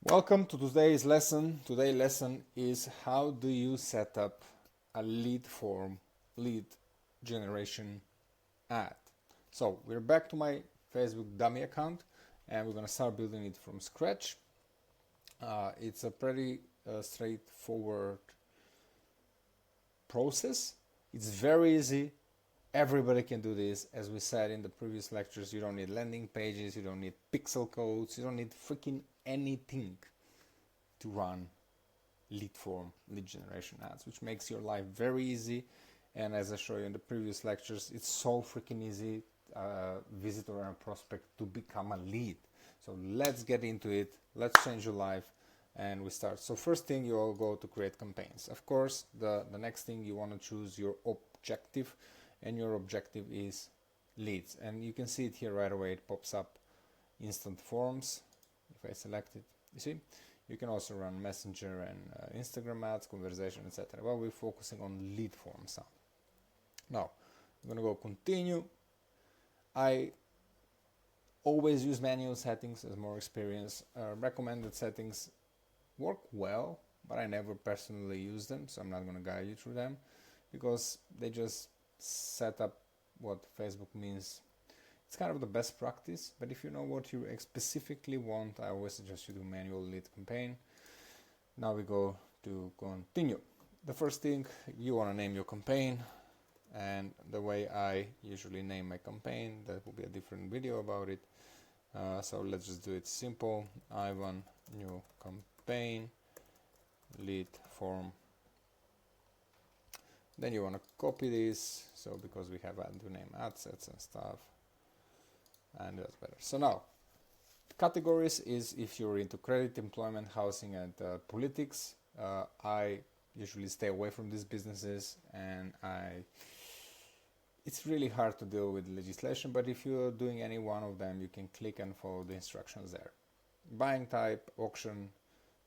Welcome to today's lesson. Today's lesson is how do you set up a lead form, lead generation ad. So we're back to my Facebook dummy account and we're going to start building it from scratch. It's a pretty straightforward process. It's very easy. Everybody can do this. As we said in the previous lectures, you don't need landing pages, you don't need pixel codes, you don't need freaking anything to run lead form, lead generation ads, which makes your life very easy. And as I showed you in the previous lectures, it's so freaking easy, visitor and prospect to become a lead. So let's get into it. Let's change your life. And we start. So first thing, you all go to create campaigns. Of course, the next thing you want to choose your objective, and your objective is leads. And you can see it here right away. It pops up instant forms. If I select it, you see, you can also run Messenger and Instagram ads, conversation, etc. Well, we're focusing on lead forms now. I'm gonna go continue. I always use manual settings as more experience. Recommended settings work well, but I never personally use them, so I'm not gonna guide you through them because they just set up what Facebook means. It's kind of the best practice, but if you know what you specifically want, I always suggest you do manual lead campaign. Now we go to continue. The first thing, you want to name your campaign, and the way I usually name my campaign, that will be a different video about it. So let's just do it simple. Ivan new campaign lead form. Then you want to copy this, so because we have to name ad sets and stuff, and that's better. So now, categories is if you're into credit, employment, housing, and politics. I usually stay away from these businesses, and it's really hard to deal with legislation, but if you're doing any one of them, you can click and follow the instructions there. Buying type, auction,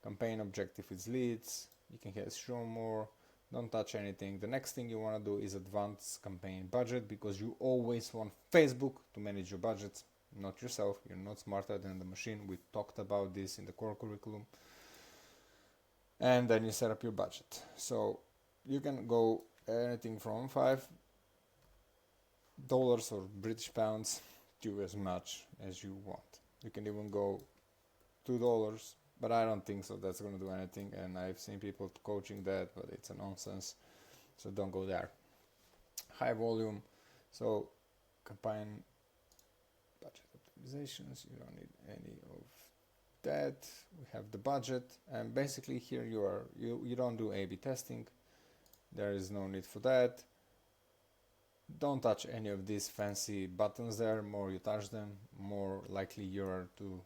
campaign objective is leads. You can hit show more. Don't touch anything. The next thing you want to do is advanced campaign budget, because you always want Facebook to manage your budgets, not yourself. You're not smarter than the machine. We talked about this in the core curriculum. And then you set up your budget. So you can go anything from $5 or British pounds to as much as you want. You can even go $2, but I don't think so that's going to do anything, and I've seen people coaching that, but it's a nonsense, so don't go there. High volume, so campaign budget optimizations, you don't need any of that. We have the budget, and basically here you don't do A/B testing. There is no need for that. Don't touch any of these fancy buttons there. More you touch them, more likely you are to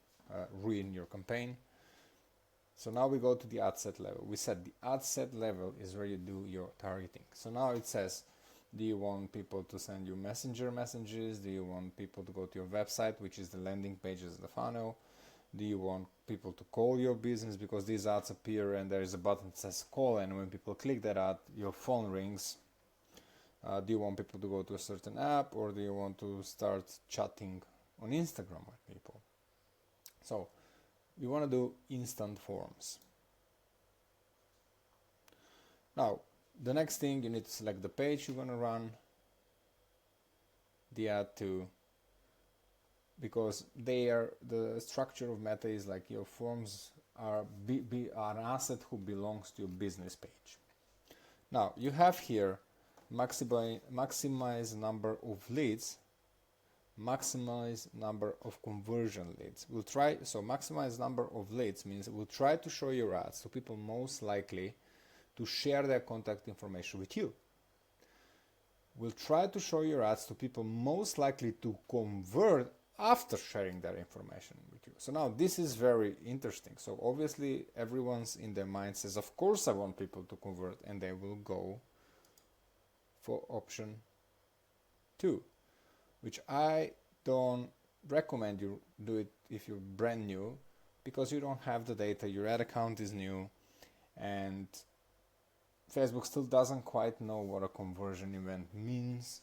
ruin your campaign. So now we go to the ad set level. We said the ad set level is where you do your targeting. So now it says, do you want people to send you messenger messages? Do you want people to go to your website, which is the landing pages, the funnel? Do you want people to call your business? Because these ads appear and there is a button that says call, and when people click that ad, your phone rings. Do you want people to go to a certain app, or do you want to start chatting on Instagram with people? So you want to do instant forms. Now, the next thing, you need to select the page you're going to run the ad to, because the structure of Meta is like your forms are an asset who belongs to your business page. Now, you have here maximize number of leads, maximize number of conversion leads. So maximize number of leads means we'll try to show your ads to people most likely to share their contact information with you. We'll try to show your ads to people most likely to convert after sharing their information with you. So now this is very interesting. So obviously everyone's in their mind says, of course I want people to convert, and they will go for option 2. Which I don't recommend you do it if you're brand new, because you don't have the data, your ad account is new, and Facebook still doesn't quite know what a conversion event means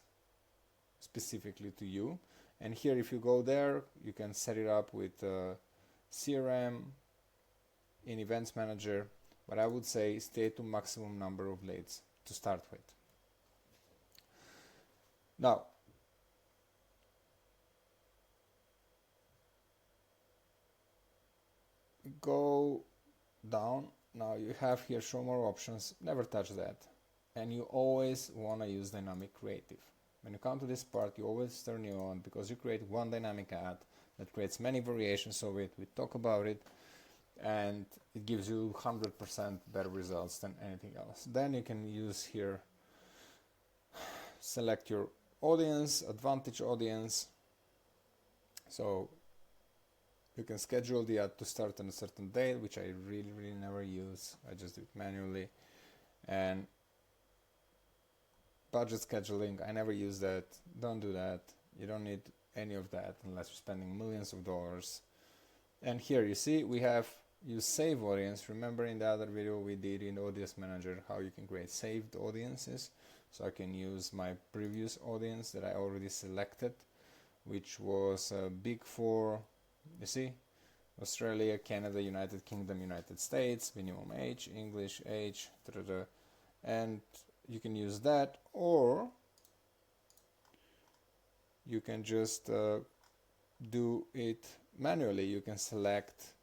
specifically to you. And here, if you go there, you can set it up with CRM, in Events Manager, but I would say stay to maximum number of leads to start with. Now, go down. Now you have here show more options. Never touch that. And you always want to use dynamic creative. When you come to this part, you always turn it on, because you create one dynamic ad that creates many variations of it. We talk about it, and it gives you 100% better results than anything else. Then you can use here, select your audience, advantage audience. So you can schedule the ad to start on a certain date, which I really never use. I just do it manually. And budget scheduling, I never use that. Don't do that. You don't need any of that unless you're spending millions of dollars. And here you see we have use save audience. Remember in the other video we did in Audience Manager how you can create saved audiences. So I can use my previous audience that I already selected, which was Big Four, you see, Australia, Canada, United Kingdom, United States, minimum age, English, age, and you can use that, or you can just do it manually. You can select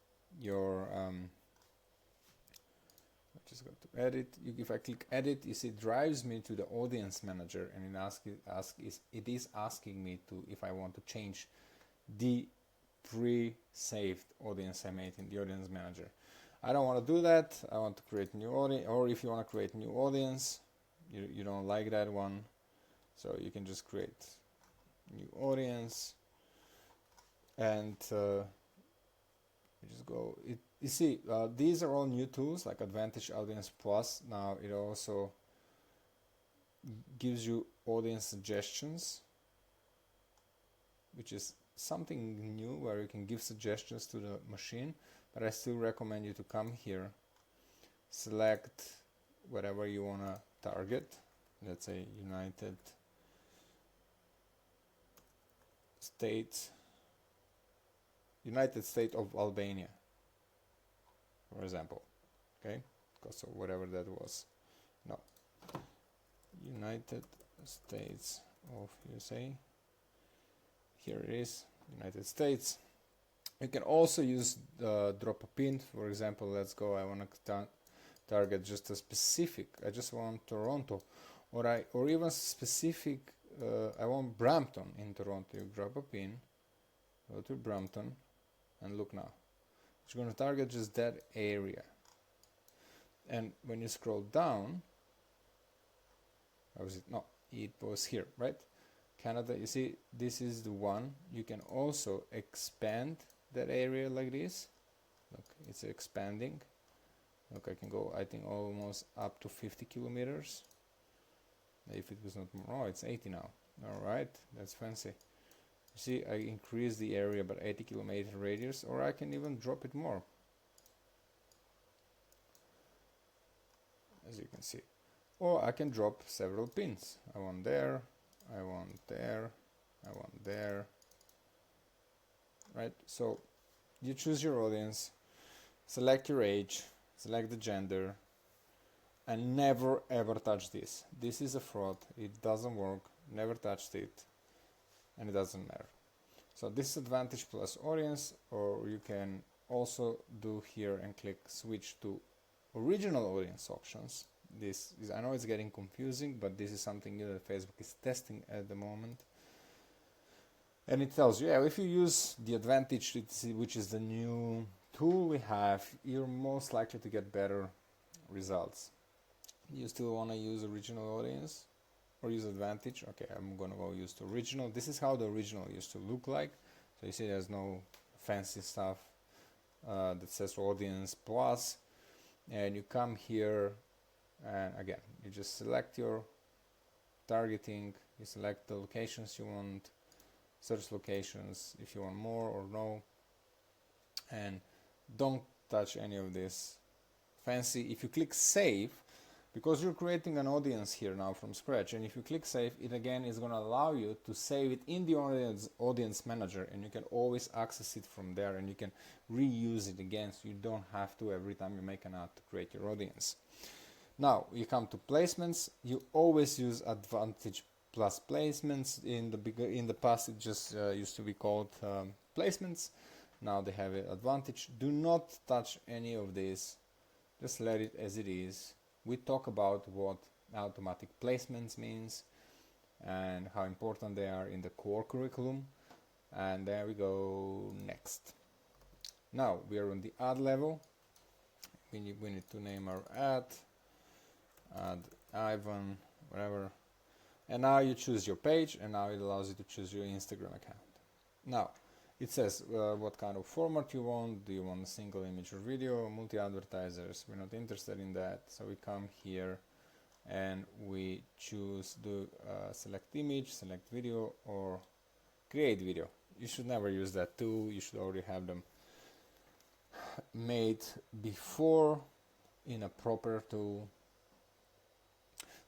your just go to edit. If I click edit, you see it drives me to the Audience Manager, and it is asking me to if I want to change the pre-saved audience I made in the Audience Manager. I don't want to do that. I want to create new audience, or if you want to create new audience, you don't like that one, so you can just create new audience, and you just go. You see, these are all new tools like Advantage Audience Plus. Now it also gives you audience suggestions, which is something new where you can give suggestions to the machine, but I still recommend you to come here, select whatever you want to target. Let's say United States of Albania, for example. Okay, so whatever that was. No, United States of USA. Here it is, United States. You can also use drop a pin. For example, let's go, I want to target just a specific, I just want Toronto, or even specific, I want Brampton in Toronto. You drop a pin, go to Brampton, and look now. It's going to target just that area. And when you scroll down, how is it? No, it was here, right? Canada, you see, this is the one. You can also expand that area like this. Look, it's expanding. Look, I can go, I think, almost up to 50 kilometers. If it was not more, oh, it's 80 now. All right, that's fancy. You see, I increase the area by 80 kilometer radius, or I can even drop it more, as you can see. Or I can drop several pins. I want there, I want there, I want there. Right, so you choose your audience, select your age, select the gender, and never ever touch this. This is a fraud. It doesn't work. Never touched it, and it doesn't matter. So this is Advantage Plus audience, or you can also do here and click switch to original audience options. This is, I know it's getting confusing, but this is something new that Facebook is testing at the moment. And it tells you, yeah, if you use the Advantage, which is the new tool we have, you're most likely to get better results. You still want to use original audience or use Advantage? Okay, I'm going to go use the original. This is how the original used to look like. So you see there's no fancy stuff that says Audience Plus. And you come here, and again, you just select your targeting, you select the locations you want, search locations if you want more or no, and don't touch any of this fancy. If you click save, because you're creating an audience here now from scratch, and if you click save, it again is going to allow you to save it in the audience manager, and you can always access it from there, and you can reuse it again, so you don't have to every time you make an ad to create your audience. Now you come to placements. You always use Advantage Plus placements. In the past it just used to be called placements. Now they have it Advantage. Do not touch any of this, just let it as it is. We talk about what automatic placements means and how important they are in the core curriculum. And there we go, next. Now we are on the ad level. We need to name our ad Ivan, whatever. And now you choose your page, and now it allows you to choose your Instagram account. Now it says what kind of format you want. Do you want a single image or video, multi-advertisers? We're not interested in that, so we come here and we choose the select image, select video, or create video. You should never use that tool. You should already have them made before in a proper tool.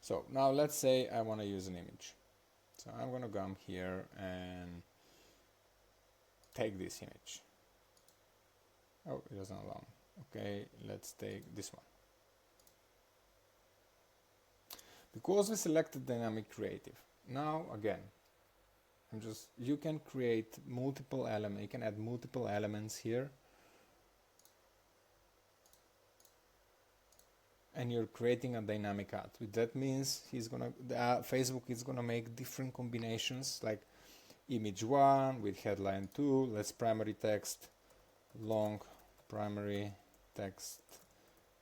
So now let's say I want to use an image. So I'm going to come here and take this image. Oh, it doesn't allow me. Okay, let's take this one. Because we selected dynamic creative, now again, you can create multiple elements. You can add multiple elements here, and you're creating a dynamic ad. That means Facebook is gonna make different combinations, like image 1 with headline 2. Let's primary text, long primary text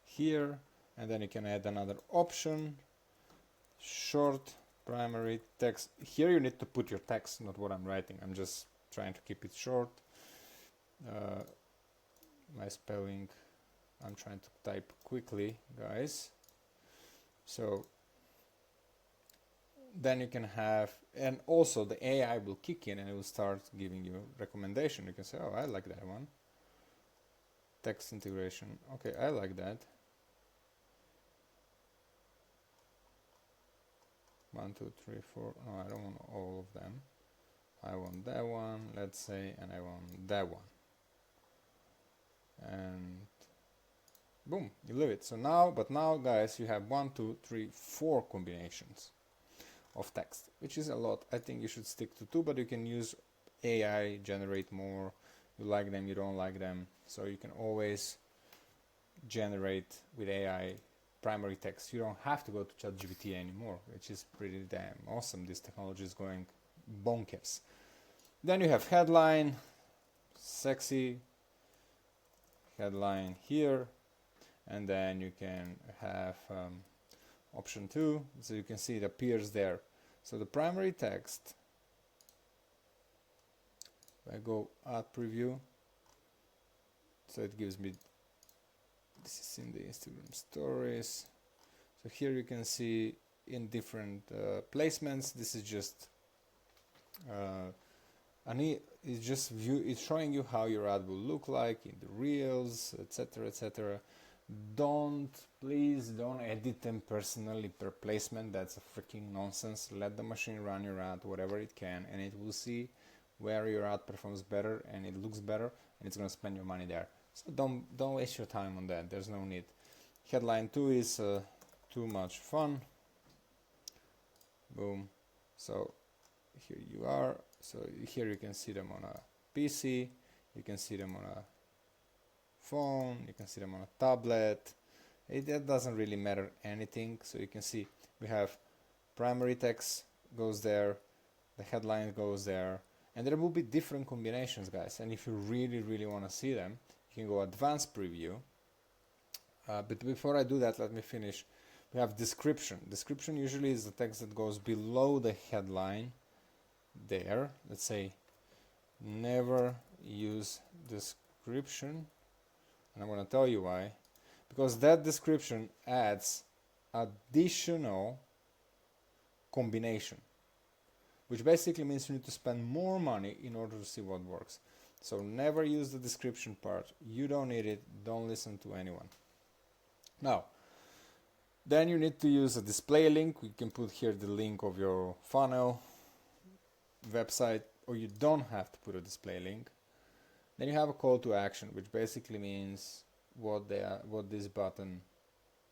here, and then you can add another option, short primary text. Here you need to put your text, not what I'm writing. I'm just trying to keep it short. My spelling, I'm trying to type quickly, guys. So then you can have, and also the AI will kick in and it will start giving you recommendation. You can say, oh, I like that one. Text integration. Okay, I like that. 1, 2, 3, 4. No, I don't want all of them. I want that one, let's say, and I want that one. And boom, you leave it. So now, guys, you have 1, 2, 3, 4 combinations of text, which is a lot. I think you should stick to 2, but you can use AI, generate more. You like them, you don't like them. So you can always generate with AI primary text. You don't have to go to ChatGPT anymore, which is pretty damn awesome. This technology is going bonkers. Then you have headline, sexy headline here, and then you can have option 2, so you can see it appears there. So the primary text, if I go ad preview, so it gives me, this is in the Instagram stories. So here you can see in different placements. This is just it's showing you how your ad will look like in the reels, etc., etc. Please don't edit them personally per placement. That's a freaking nonsense. Let the machine run your ad whatever it can, and it will see where your ad performs better and it looks better, and it's going to spend your money there. So don't waste your time on that. There's no need. Headline 2 is too much fun. Boom. So here you are. So here you can see them on a PC, you can see them on a phone, you can see them on a tablet. That doesn't really matter anything. So you can see we have primary text goes there, the headline goes there, and there will be different combinations, guys. And if you really want to see them, you can go advanced preview. But before I do that, let me finish. We have description. Description usually is the text that goes below the headline there. Let's say never use description, and I'm going to tell you why. Because that description adds additional combination, which basically means you need to spend more money in order to see what works. So never use the description part. You don't need it. Don't listen to anyone. Now, Then you need to use a display link. We can put here the link of your funnel website, or you don't have to put a display link. Then you have a call to action, which basically means what this button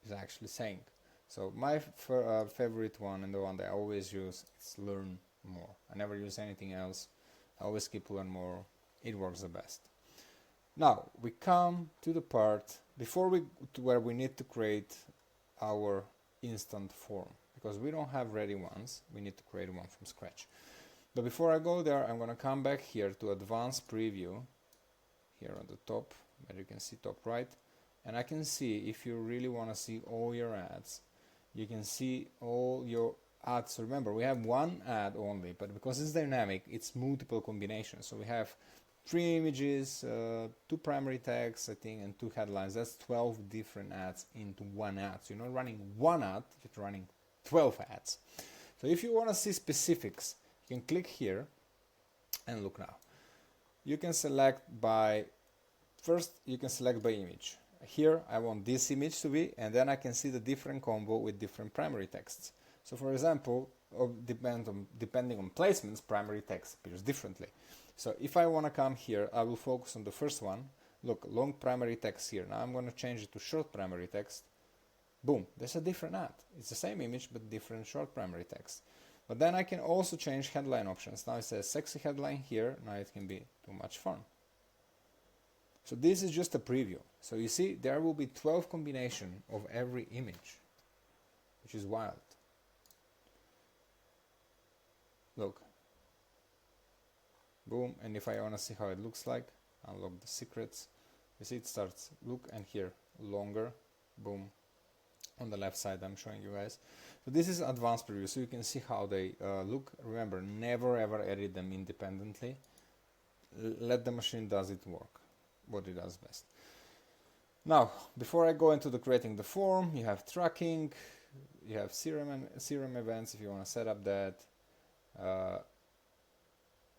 is actually saying. So my favorite one, and the one that I always use, is learn more. I never use anything else. I always keep learn more. It works the best. Now we come to the part where we need to create our instant form, because we don't have ready ones. We need to create one from scratch. But before I go there, I'm going to come back here to advanced preview, here on the top, where you can see top right, and I can see, if you really want to see all your ads, you can see all your ads. So remember, we have one ad only, but because it's dynamic, it's multiple combinations. So we have 3 images, 2 primary tags, I think, and 2 headlines. That's 12 different ads into one ad. So you're not running one ad, you're running 12 ads. So if you want to see specifics, you can click here and look now. You can select by, first you can select by image. Here I want this image to be, and then I can see the different combo with different primary texts. So for example, depending on placements, primary text appears differently. So if I want to come here, I will focus on the first one. Look, long primary text here. Now I'm going to change it to short primary text. Boom, there's a different ad. It's the same image, but different short primary text. But then I can also change headline options. Now it says sexy headline here. Now it can be too much fun. So this is just a preview. So you see, there will be 12 combinations of every image, which is wild. Look. Boom. And if I want to see how it looks like, unlock the secrets. You see it starts, look, and here, longer. Boom. On the left side, I'm showing you guys. So this is advanced preview, so you can see how they look. Remember, never ever edit them independently. Let the machine does it work, what it does best. Now, before I go into the creating the form, you have tracking, you have CRM events if you want to set up that.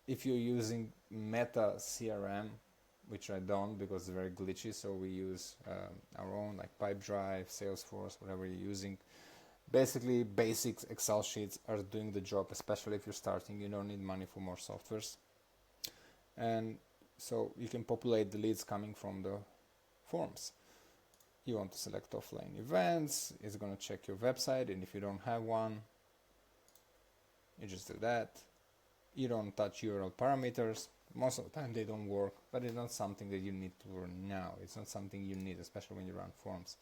If you're using Meta CRM, which I don't because it's very glitchy, so we use our own, like Pipedrive, Salesforce, whatever you're using. Basically, basics Excel sheets are doing the job, especially if you're starting. You don't need money for more softwares. And so you can populate the leads coming from the forms. You want to select offline events. It's going to check your website, and if you don't have one, you just do that. You don't touch URL parameters. Most of the time they don't work, but it's not something that you need to learn now. It's not something you need, especially when you run forms.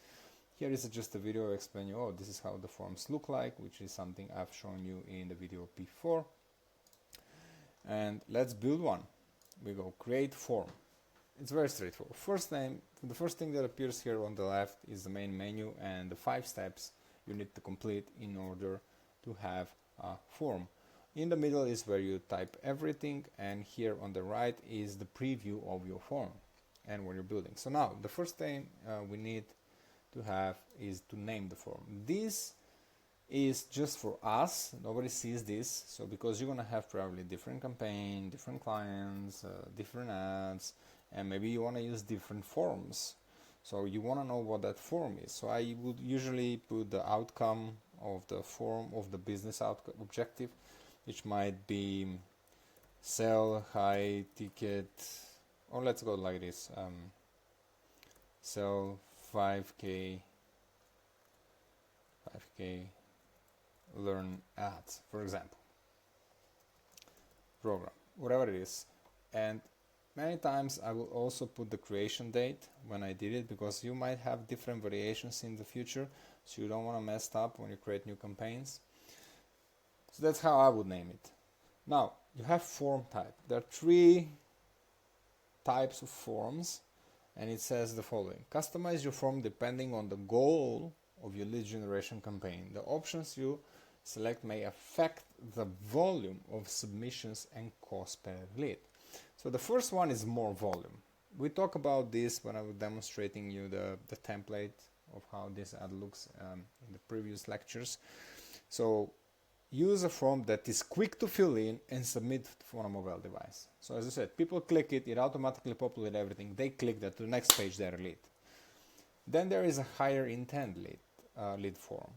Here is just a video explaining you, oh, this is how the forms look like, which is something I've shown you in the video before. And let's build one. We go create form. It's very straightforward. The first thing that appears here on the left is the main menu and the 5 steps you need to complete in order to have a form. In the middle is where you type everything, and here on the right is the preview of your form and what you're building. So now the first thing we need to have is to name the form. This is just for us. Nobody sees this, so because you're gonna have probably different campaign, different clients, different ads, and maybe you want to use different forms. So you want to know what that form is. So I would usually put the outcome of the form of the business objective, which might be sell high ticket, or let's go like this, sell 5k learn ads, for example, program, whatever it is. And many times I will also put the creation date when I did it, because you might have different variations in the future, so you don't want to mess up when you create new campaigns. So that's how I would name it. Now you have form type. There are 3 types of forms, and it says the following: customize your form depending on the goal of your lead generation campaign. The options you select may affect the volume of submissions and cost per lead. So the first one is more volume. We talk about this when I was demonstrating you the template of how this ad looks in the previous lectures. So use a form that is quick to fill in and submit for a mobile device. So as I said, people click it, it automatically populates everything. They click that to the next page, they're lead. Then there is a higher intent lead. lead form.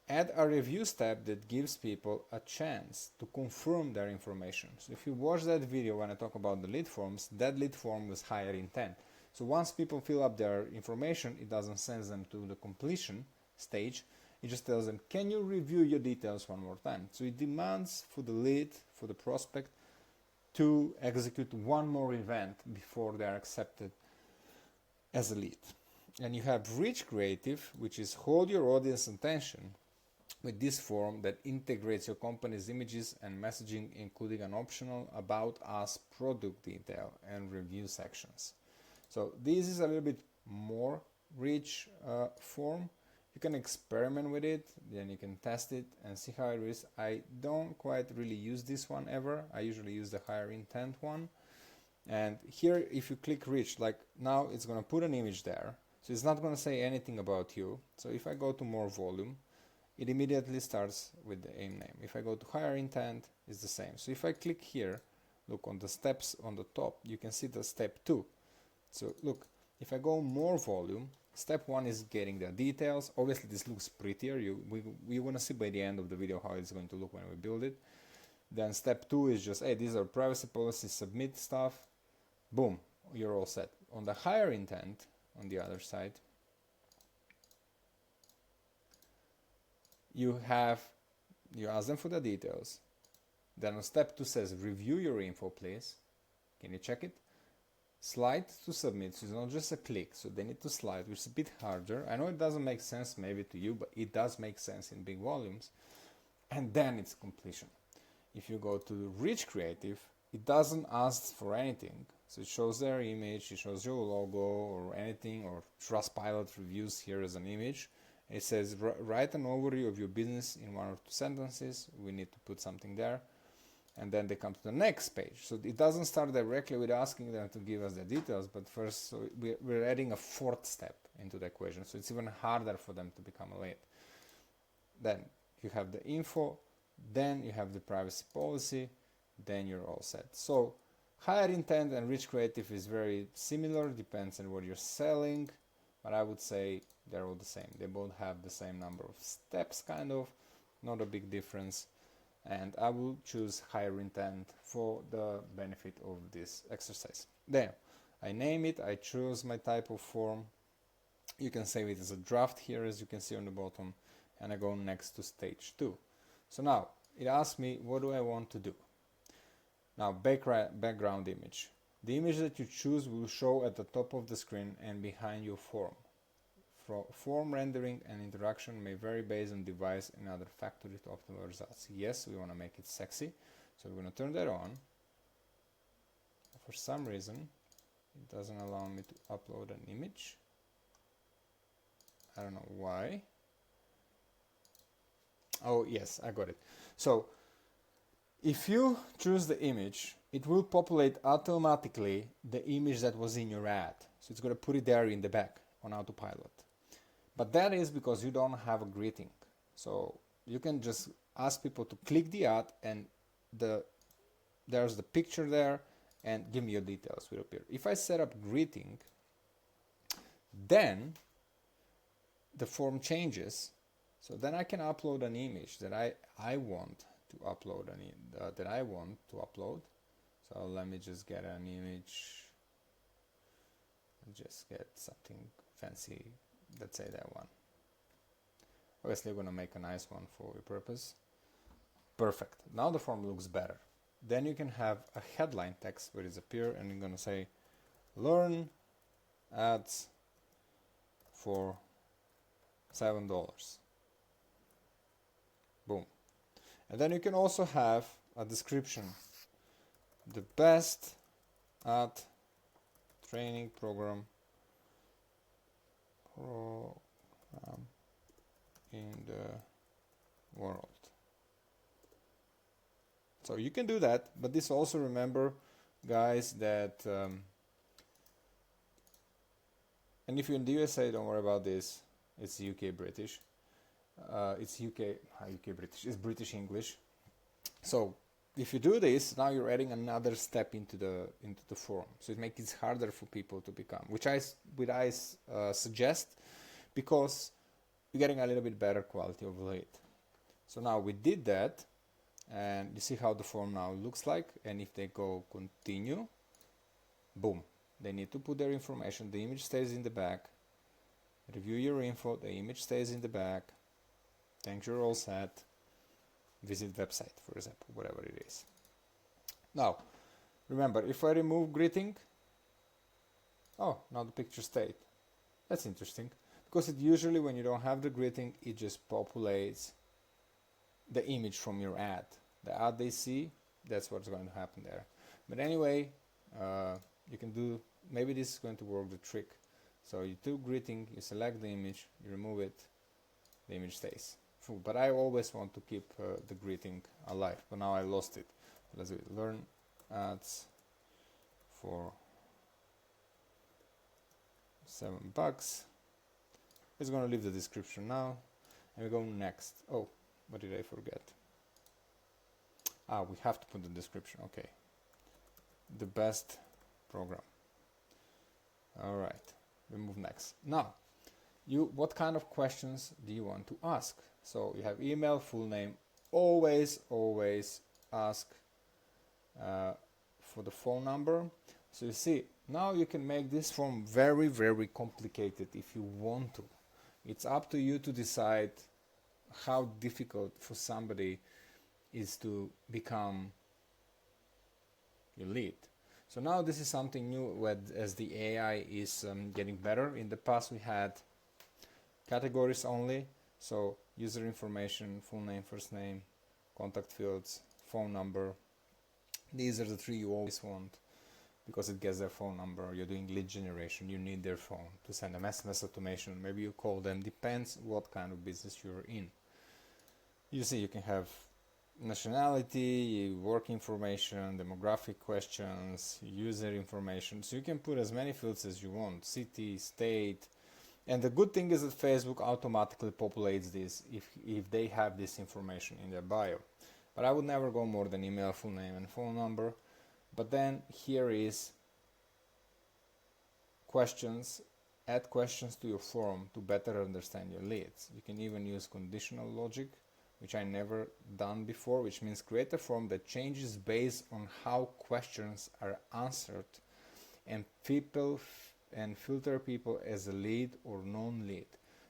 Add a review step that gives people a chance to confirm their information. So if you watch that video when I talk about the lead forms, that lead form was higher intent. So once people fill up their information, it doesn't send them to the completion stage. It just tells them, can you review your details one more time? So it demands for the lead, for the prospect, to execute one more event before they are accepted as a lead. And you have rich creative, which is hold your audience attention with this form that integrates your company's images and messaging, including an optional About Us product detail and review sections. So this is a little bit more rich form. You can experiment with it, then you can test it and see how it is. I don't quite really use this one ever. I usually use the higher intent one. And here, if you click rich, like now it's going to put an image there. So it's not going to say anything about you. So if I go to more volume, it immediately starts with the aim name. If I go to higher intent, it's the same. So if I click here, look on the steps on the top, you can see the step 2. So look, if I go more volume, step 1 is getting the details. Obviously this looks prettier. We want to see by the end of the video how it's going to look when we build it. Then step 2 is just, hey, these are privacy policies, submit stuff. Boom, you're all set. On the higher intent, on the other side, you ask them for the details. Then on step 2 says, review your info, please. Can you check it? Slide to submit, so it's not just a click, so they need to slide, which is a bit harder. I know it doesn't make sense maybe to you, but it does make sense in big volumes. And then it's completion. If you go to rich creative, it doesn't ask for anything. So it shows their image, it shows your logo or anything, or Trustpilot reviews here as an image. It says, write an overview of your business in 1 or 2 sentences. We need to put something there. And then they come to the next page. So it doesn't start directly with asking them to give us the details, but first, so we're adding a 4th step into the equation. So it's even harder for them to become a lead. Then you have the info, then you have the privacy policy, then you're all set. So higher intent and rich creative is very similar, depends on what you're selling, but I would say they're all the same. They both have the same number of steps, kind of, not a big difference. And I will choose higher intent for the benefit of this exercise. Then I name it, I choose my type of form. You can save it as a draft here, as you can see on the bottom, and I go next to stage 2. So now it asks me, what do I want to do? Now, background image. The image that you choose will show at the top of the screen and behind your form. Form rendering and interaction may vary based on device and other factors to optimal results. Yes, we want to make it sexy, so we're going to turn that on. For some reason, it doesn't allow me to upload an image. I don't know why. Oh, yes, I got it. So, if you choose the image, it will populate automatically the image that was in your ad. So it's going to put it there in the back on autopilot. But that is because you don't have a greeting. So you can just ask people to click the ad and there's the picture there and give me your details will appear. If I set up greeting, then the form changes. So then I can upload an image that I want to upload. So let me just get an image. Just get something fancy. Let's say that one. Obviously, I'm going to make a nice one for your purpose. Perfect. Now the form looks better. Then you can have a headline text where it's appear, and you're going to say, learn ads for $7. Boom. And then you can also have a description. The best ad training program in the world. So you can do that, but this also, remember, guys, that and if you're in the USA, don't worry about this. It's UK British. It's UK British. It's British English. So if you do this, now you're adding another step into the form. So it makes it harder for people to become, which I suggest, because you're getting a little bit better quality of lead. So now we did that, and you see how the form now looks like. And if they go continue, boom, they need to put their information, the image stays in the back, review your info, the image stays in the back, thanks, you're all set, visit website, for example, whatever it is. Now remember, if I remove greeting, oh, now the picture stayed. That's interesting, because it usually, when you don't have the greeting, it just populates the image from your ad. The ad they see, that's what's going to happen there. But anyway, you can do, maybe this is going to work the trick. So you do greeting, you select the image, you remove it, the image stays. But I always want to keep the greeting alive, but now I lost it. Let's do it. Learn ads for $7. It's going to leave the description now, and we go next. Oh, what did I forget? We have to put the description. Okay, the best program. All right, we move next. Now, what kind of questions do you want to ask? So you have email, full name. Always ask for the phone number. So you see, now you can make this form very, very complicated if you want to. It's up to you to decide how difficult for somebody is to become your lead. So now this is something new as the AI is getting better. In the past we had categories only, so user information, full name, first name, contact fields, phone number. These are the three you always want, because it gets their phone number. You're doing lead generation, you need their phone to send them SMS automation, maybe you call them, depends what kind of business you're in. You see, you can have nationality, work information, demographic questions, user information, so you can put as many fields as you want, city, state. And the good thing is that Facebook automatically populates this if they have this information in their bio. But I would never go more than email, full name and phone number. But then here is questions. Add questions to your form to better understand your leads. You can even use conditional logic, which I never done before, which means create a form that changes based on how questions are answered, and filter people as a lead or non-lead.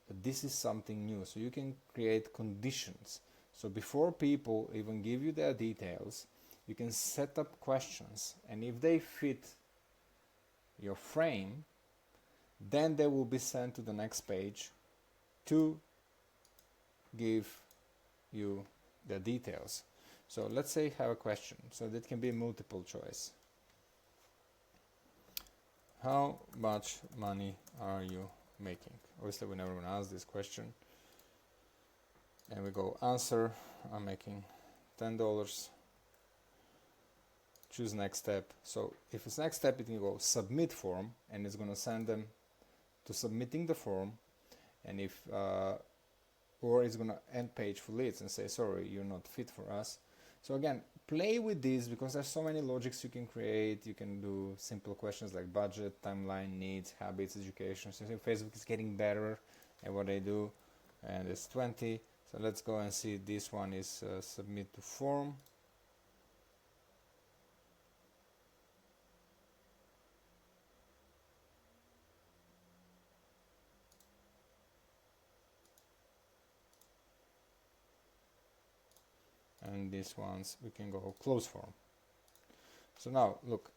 But this is something new, so you can create conditions. So before people even give you their details, you can set up questions, and if they fit your frame, then they will be sent to the next page to give you the details. So let's say you have a question, so that can be multiple choice. How much money are you making? Obviously we're never going to ask this question, and we go answer. I'm making $10. Choose next step. So if it's next step, it can go submit form, and it's going to send them to submitting the form. And if or it's going to end page for leads and say, sorry, you're not fit for us. So again, play with this, because there's so many logics you can create. You can do simple questions like budget, timeline, needs, habits, education. So Facebook is getting better at what they do, and it's 20. So let's go and see. This one is submit to form. And these ones we can go close form. So now look,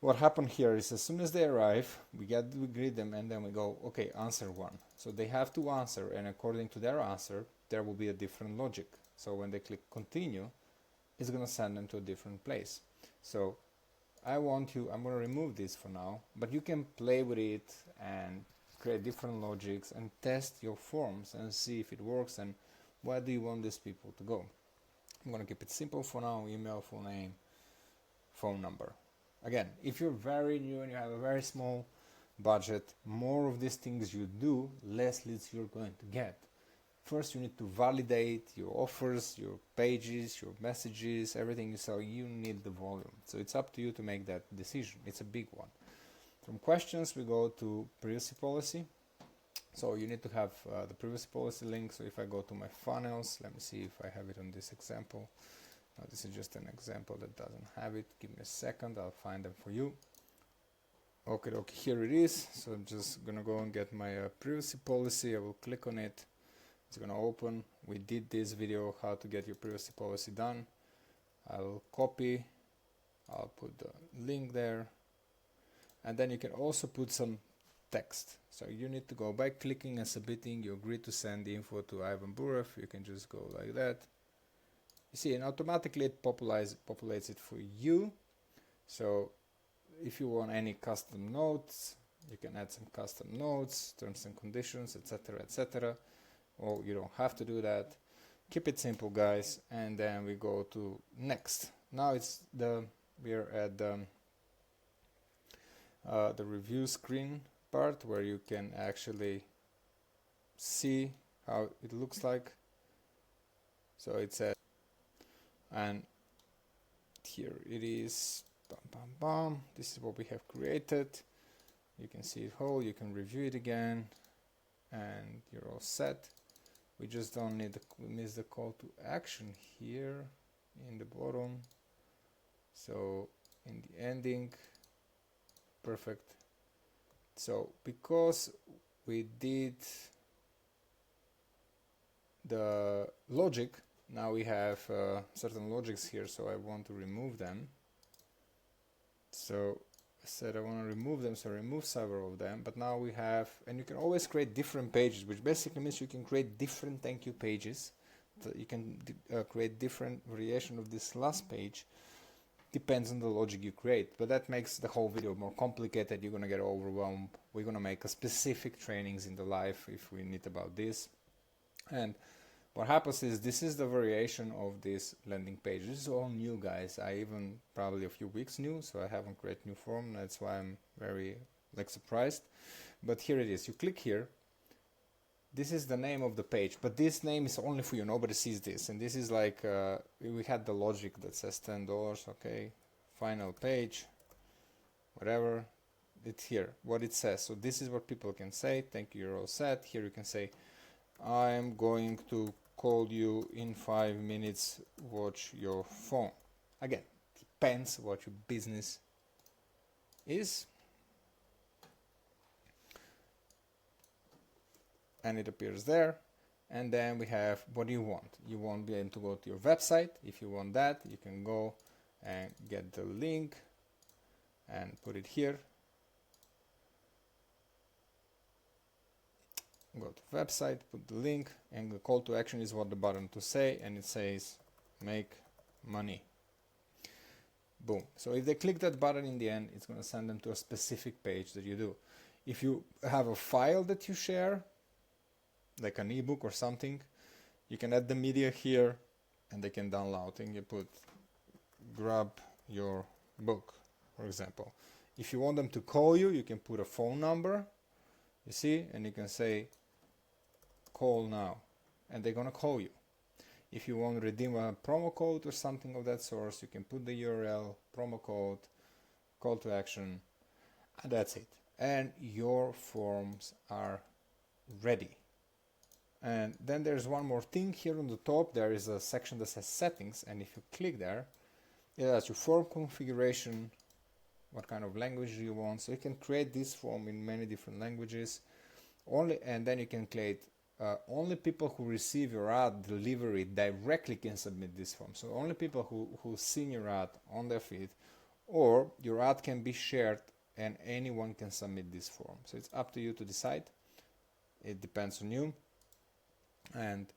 what happened here is, as soon as they arrive, we greet them, and then we go, okay, answer one. So they have to answer, and according to their answer there will be a different logic. So when they click continue, it's going to send them to a different place. So I'm going to remove this for now, but you can play with it and create different logics and test your forms and see if it works and where do you want these people to go. I'm going to keep it simple for now. Email, full name, phone number. Again, if you're very new and you have a very small budget, more of these things you do, less leads you're going to get. First, you need to validate your offers, your pages, your messages, everything you sell. You need the volume. So it's up to you to make that decision. It's a big one. From questions, we go to privacy policy. So you need to have the privacy policy link. So if I go to my funnels, let me see if I have it on this example. Now this is just an example that doesn't have it. Give me a second, I'll find them for you. Okay, here it is. So I'm just gonna go and get my privacy policy. I will click on it. It's gonna open. We did this video how to get your privacy policy done. I'll copy, I'll put the link there, and then you can also put some text. So you need to go by clicking and submitting. You agree to send the info to Ivan Burev. You can just go like that. You see, and automatically it populates it for you. So if you want any custom notes, you can add some custom notes, terms and conditions, etc., etc. Or you don't have to do that. Keep it simple, guys, and then we go to next. Now we're at the review screen part where you can actually see how it looks like. So it says, and here it is. Bam, bam, bam. This is what we have created. You can see it whole. You can review it again, and you're all set. We just don't need miss the call to action here in the bottom. So in the ending, perfect. So because we did the logic, now we have certain logics here, so I want to remove them. So I said I want to remove them, so remove several of them. But now we have, and you can always create different pages, which basically means you can create different thank you pages. So you can create different variation of this last page. Depends on the logic you create, but that makes the whole video more complicated. You're gonna get overwhelmed. We're gonna make a specific trainings in the live if we need about this. And what happens is this is the variation of this landing page. This is all new, guys. I even probably a few weeks new, so I haven't created new form. That's why I'm very surprised. But here it is. You click here. This is the name of the page, but this name is only for you. Nobody sees this. And this is like we had the logic that says $10. Okay, final page, whatever. It's here. What it says. So this is what people can say. Thank you. You're all set. Here you can say, I'm going to call you in 5 minutes, watch your phone. Again, depends what your business is. And it appears there. And then we have, what do you want? You want to be able to go to your website. If you want that, you can go and get the link and put it here. Go to website, put the link, and the call to action is what the button to say, and it says make money. Boom. So if they click that button in the end, it's going to send them to a specific page that you do. If you have a file that you share, like an ebook or something, you can add the media here and they can download, and you put grab your book, for example. If you want them to call you, you can put a phone number, you see, and you can say call now, and they're gonna call you. If you want to redeem a promo code or something of that source, you can put the URL, promo code, call to action, and that's it. And your forms are ready. And then there's one more thing here on the top. There is a section that says settings, and if you click there, it has your form configuration, what kind of language you want. So you can create this form in many different languages. And then you can create only people who receive your ad delivery directly can submit this form. So only people who see your ad on their feed, or your ad can be shared and anyone can submit this form. So it's up to you to decide. It depends on you. And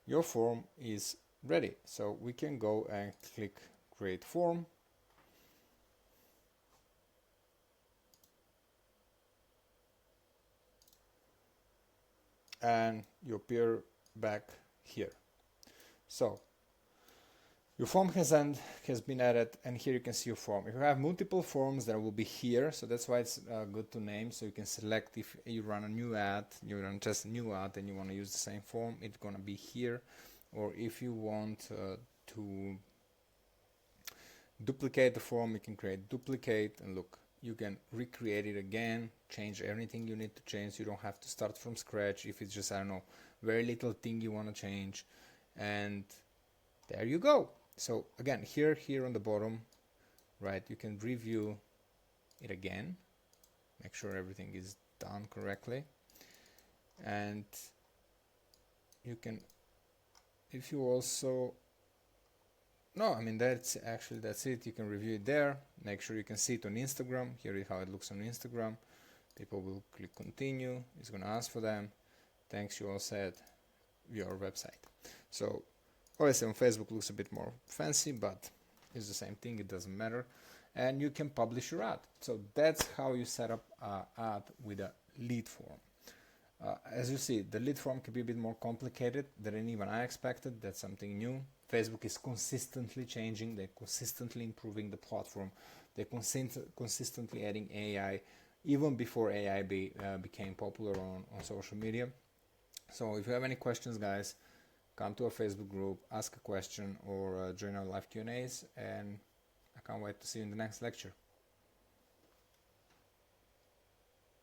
your form is ready. So we can go and click create form. And you appear back here. So your form has been added, and here you can see your form. If you have multiple forms, there will be here, so that's why it's good to name. So you can select if you run a new ad, you run just a new ad, and you want to use the same form, it's gonna be here. Or if you want to duplicate the form, you can create duplicate, and look, you can recreate it again, change anything you need to change. You don't have to start from scratch if it's just, I don't know, very little thing you want to change. And there you go. So again, here on the bottom, right, you can review it again, make sure everything is done correctly. And you can, if you also, no, I mean, that's it. You can review it there. Make sure you can see it on Instagram. Here is how it looks on Instagram. People will click continue. It's going to ask for them. Thanks, you all said your website. So obviously on Facebook looks a bit more fancy, but it's the same thing. It doesn't matter. And you can publish your ad. So that's how you set up an ad with a lead form. As you see, the lead form can be a bit more complicated than even I expected. That's something new. Facebook is consistently changing. They're consistently improving the platform. They're consistently adding AI, even before AI became popular on social media. So if you have any questions, guys, come to our Facebook group, ask a question, or join our live Q&As, and I can't wait to see you in the next lecture.